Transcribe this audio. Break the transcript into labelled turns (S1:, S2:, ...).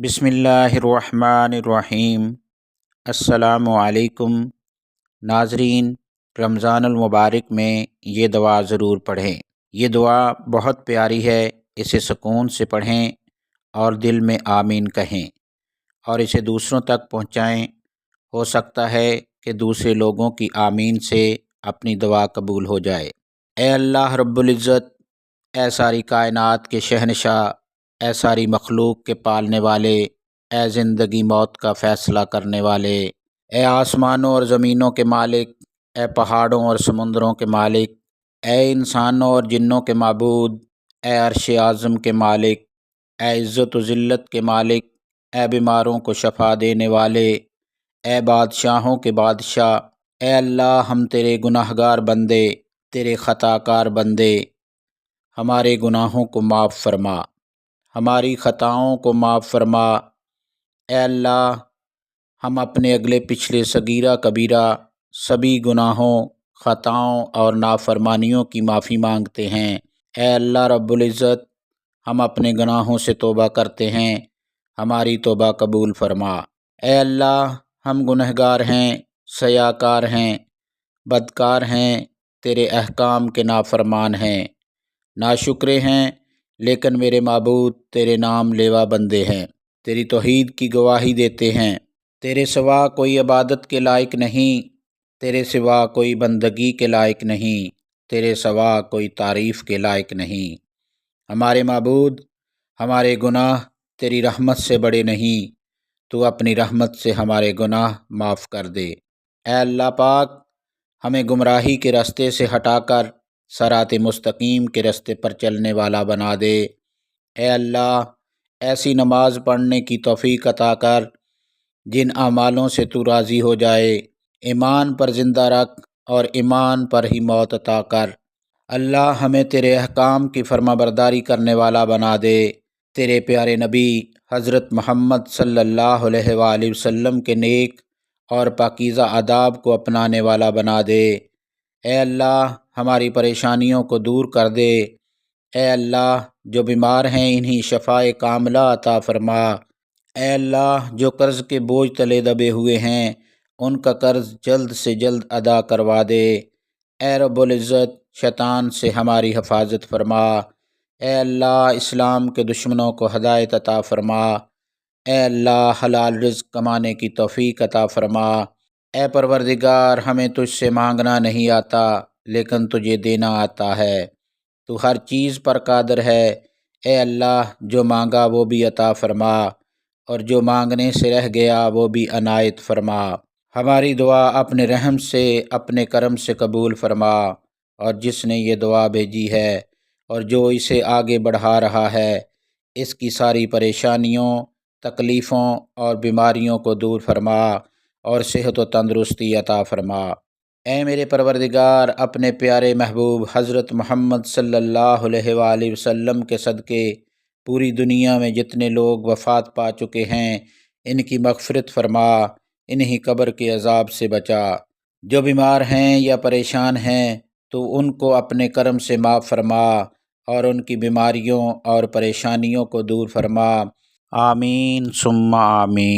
S1: بسم اللہ الرحمن الرحیم۔ السلام علیکم ناظرین، رمضان المبارک میں یہ دعا ضرور پڑھیں۔ یہ دعا بہت پیاری ہے، اسے سکون سے پڑھیں اور دل میں آمین کہیں اور اسے دوسروں تک پہنچائیں۔ ہو سکتا ہے کہ دوسرے لوگوں کی آمین سے اپنی دعا قبول ہو جائے۔ اے اللہ رب العزت، اے ساری کائنات کے شہنشاہ، اے ساری مخلوق کے پالنے والے، اے زندگی موت کا فیصلہ کرنے والے، اے آسمانوں اور زمینوں کے مالک، اے پہاڑوں اور سمندروں کے مالک، اے انسانوں اور جنوں کے معبود، اے عرش اعظم کے مالک، اے عزت و ذلت کے مالک، اے بیماروں کو شفا دینے والے، اے بادشاہوں کے بادشاہ، اے اللہ ہم تیرے گناہ گار بندے، تیرے خطا کار بندے، ہمارے گناہوں کو معاف فرما، ہماری خطاؤں کو معاف فرما۔ اے اللہ ہم اپنے اگلے پچھلے صغیرہ کبیرہ سبھی گناہوں، خطاؤں اور نافرمانیوں کی معافی مانگتے ہیں۔ اے اللہ رب العزت، ہم اپنے گناہوں سے توبہ کرتے ہیں، ہماری توبہ قبول فرما۔ اے اللہ ہم گنہگار ہیں، سیاکار ہیں، بدکار ہیں، تیرے احکام کے نافرمان ہیں، ناشکرے ہیں، لیکن میرے معبود تیرے نام لیوا بندے ہیں، تیری توحید کی گواہی دیتے ہیں۔ تیرے سوا کوئی عبادت کے لائق نہیں، تیرے سوا کوئی بندگی کے لائق نہیں، تیرے سوا کوئی تعریف کے لائق نہیں۔ ہمارے معبود، ہمارے گناہ تیری رحمت سے بڑے نہیں، تو اپنی رحمت سے ہمارے گناہ معاف کر دے۔ اے اللہ پاک، ہمیں گمراہی کے راستے سے ہٹا کر صراط مستقیم کے راستے پر چلنے والا بنا دے۔ اے اللہ ایسی نماز پڑھنے کی توفیق عطا کر جن اعمالوں سے تو راضی ہو جائے، ایمان پر زندہ رکھ اور ایمان پر ہی موت عطا کر۔ اللہ ہمیں تیرے احکام کی فرما برداری کرنے والا بنا دے، تیرے پیارے نبی حضرت محمد صلی اللہ علیہ وآلہ وسلم کے نیک اور پاکیزہ آداب کو اپنانے والا بنا دے۔ اے اللہ ہماری پریشانیوں کو دور کر دے۔ اے اللہ جو بیمار ہیں انہیں شفائے کاملہ عطا فرما۔ اے اللہ جو قرض کے بوجھ تلے دبے ہوئے ہیں ان کا قرض جلد سے جلد ادا کروا دے۔ اے رب العزت شیطان سے ہماری حفاظت فرما۔ اے اللہ اسلام کے دشمنوں کو ہدایت عطا فرما۔ اے اللہ حلال رزق کمانے کی توفیق عطا فرما۔ اے پروردگار ہمیں تجھ سے مانگنا نہیں آتا لیکن تجھے دینا آتا ہے، تو ہر چیز پر قادر ہے۔ اے اللہ جو مانگا وہ بھی عطا فرما اور جو مانگنے سے رہ گیا وہ بھی عنایت فرما۔ ہماری دعا اپنے رحم سے، اپنے کرم سے قبول فرما، اور جس نے یہ دعا بھیجی ہے اور جو اسے آگے بڑھا رہا ہے اس کی ساری پریشانیوں، تکلیفوں اور بیماریوں کو دور فرما اور صحت و تندرستی عطا فرما۔ اے میرے پروردگار اپنے پیارے محبوب حضرت محمد صلی اللہ علیہ وآلہ وسلم کے صدقے پوری دنیا میں جتنے لوگ وفات پا چکے ہیں ان کی مغفرت فرما، انہی قبر کے عذاب سے بچا۔ جو بیمار ہیں یا پریشان ہیں تو ان کو اپنے کرم سے معاف فرما اور ان کی بیماریوں اور پریشانیوں کو دور فرما۔ آمین ثم آمین۔